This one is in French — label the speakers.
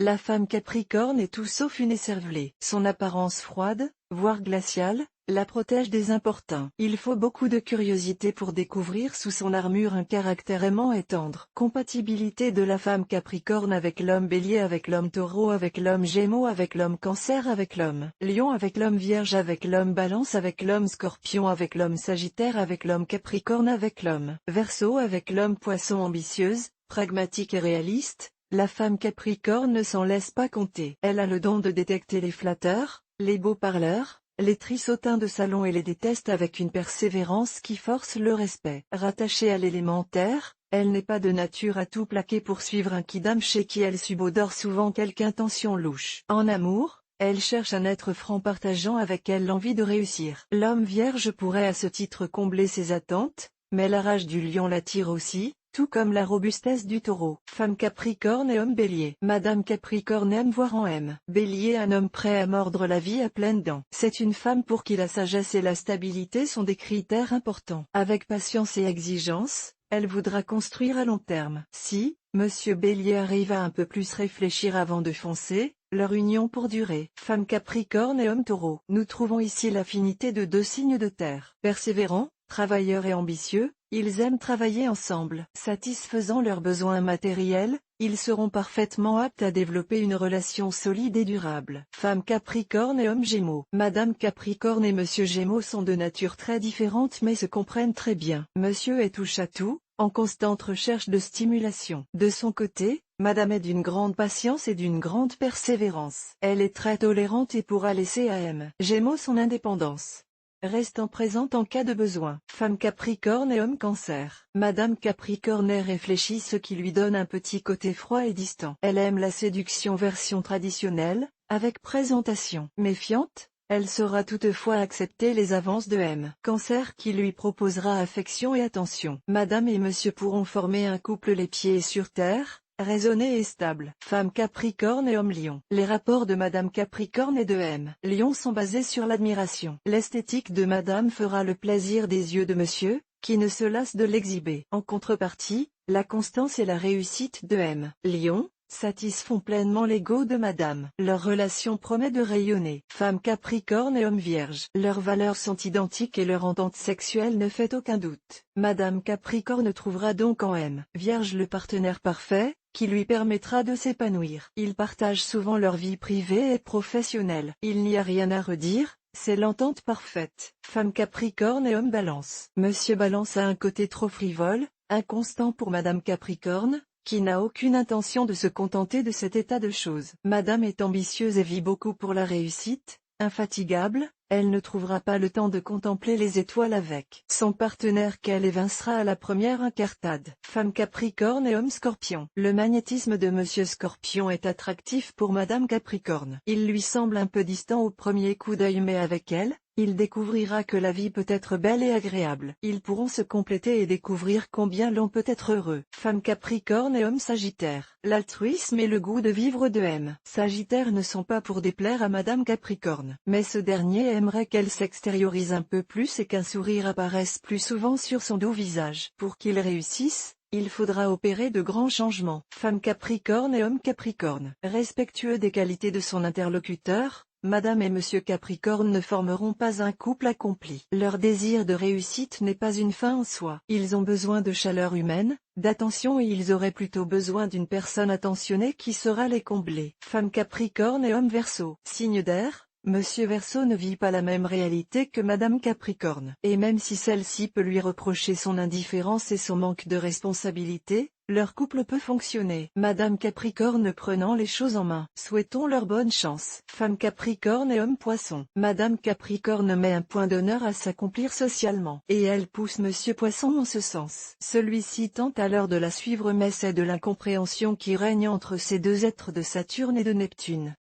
Speaker 1: La femme Capricorne est tout sauf une écervelée. Son apparence froide, voire glaciale, la protège des importuns. Il faut beaucoup de curiosité pour découvrir sous son armure un caractère aimant et tendre. Compatibilité de la femme Capricorne avec l'homme Bélier, avec l'homme Taureau, avec l'homme Gémeaux, avec l'homme Cancer, avec l'homme Lion, avec l'homme Vierge, avec l'homme Balance, avec l'homme Scorpion, avec l'homme Sagittaire, avec l'homme Capricorne, avec l'homme Verseau, avec l'homme Poisson. Ambitieuse, pragmatique et réaliste, la femme Capricorne ne s'en laisse pas compter. Elle a le don de détecter les flatteurs, les beaux parleurs, les trissotins de salon et les déteste avec une persévérance qui force le respect. Rattachée à l'élémentaire, elle n'est pas de nature à tout plaquer pour suivre un quidam chez qui elle subodore souvent quelque intention louche. En amour, elle cherche un être franc partageant avec elle l'envie de réussir. L'homme Vierge pourrait à ce titre combler ses attentes, mais la rage du lion l'attire aussi, tout comme la robustesse du taureau. Femme Capricorne et homme Bélier. Madame Capricorne aime voir en M. Bélier un homme prêt à mordre la vie à pleines dents. C'est une femme pour qui la sagesse et la stabilité sont des critères importants. Avec patience et exigence, elle voudra construire à long terme. Si Monsieur Bélier arrive à un peu plus réfléchir avant de foncer, leur union pour durer. Femme Capricorne et homme Taureau. Nous trouvons ici l'affinité de deux signes de terre. Persévérants, travailleurs et ambitieux, ils aiment travailler ensemble. Satisfaisant leurs besoins matériels, ils seront parfaitement aptes à développer une relation solide et durable. Femme Capricorne et homme Gémeaux. Madame Capricorne et Monsieur Gémeaux sont de nature très différentes mais se comprennent très bien. Monsieur est touche-à-tout, en constante recherche de stimulation. De son côté, Madame est d'une grande patience et d'une grande persévérance. Elle est très tolérante et pourra laisser à M. Gémeaux son indépendance, restant présente en cas de besoin. Femme Capricorne et homme Cancer. Madame Capricorne réfléchit, ce qui lui donne un petit côté froid et distant. Elle aime la séduction version traditionnelle, avec présentation. Méfiante, elle saura toutefois accepter les avances de M. Cancer qui lui proposera affection et attention. Madame et Monsieur pourront former un couple les pieds sur terre, raisonné et stable. Femme Capricorne et homme Lion. Les rapports de Madame Capricorne et de M. Lion sont basés sur l'admiration. L'esthétique de Madame fera le plaisir des yeux de Monsieur, qui ne se lasse de l'exhiber. En contrepartie, la constance et la réussite de M. Lion satisfont pleinement l'ego de Madame. Leur relation promet de rayonner. Femme Capricorne et homme Vierge. Leurs valeurs sont identiques et leur entente sexuelle ne fait aucun doute. Madame Capricorne trouvera donc en M. Vierge le partenaire parfait, qui lui permettra de s'épanouir. Ils partagent souvent leur vie privée et professionnelle. Il n'y a rien à redire, c'est l'entente parfaite. Femme Capricorne et homme Balance. Monsieur Balance a un côté trop frivole, inconstant pour Madame Capricorne, qui n'a aucune intention de se contenter de cet état de choses. Madame est ambitieuse et vit beaucoup pour la réussite, infatigable, elle ne trouvera pas le temps de contempler les étoiles avec son partenaire qu'elle évincera à la première incartade. Femme Capricorne et homme Scorpion. Le magnétisme de Monsieur Scorpion est attractif pour Madame Capricorne. Il lui semble un peu distant au premier coup d'œil mais avec elle, il découvrira que la vie peut être belle et agréable. Ils pourront se compléter et découvrir combien l'on peut être heureux. Femme Capricorne et homme Sagittaire. L'altruisme et le goût de vivre de M. Sagittaire ne sont pas pour déplaire à Madame Capricorne. Mais ce dernier aimerait qu'elle s'extériorise un peu plus et qu'un sourire apparaisse plus souvent sur son doux visage. Pour qu'il réussisse, il faudra opérer de grands changements. Femme Capricorne et homme Capricorne. Respectueux des qualités de son interlocuteur, Madame et Monsieur Capricorne ne formeront pas un couple accompli. Leur désir de réussite n'est pas une fin en soi. Ils ont besoin de chaleur humaine, d'attention et ils auraient plutôt besoin d'une personne attentionnée qui saura les combler. Femme Capricorne et homme Verseau. Signe d'air, Monsieur Verseau ne vit pas la même réalité que Madame Capricorne. Et même si celle-ci peut lui reprocher son indifférence et son manque de responsabilité, leur couple peut fonctionner. Madame Capricorne prenant les choses en main. Souhaitons leur bonne chance. Femme Capricorne et homme Poisson. Madame Capricorne met un point d'honneur à s'accomplir socialement. Et elle pousse Monsieur Poisson en ce sens. Celui-ci tente alors de la suivre mais c'est de l'incompréhension qui règne entre ces deux êtres de Saturne et de Neptune.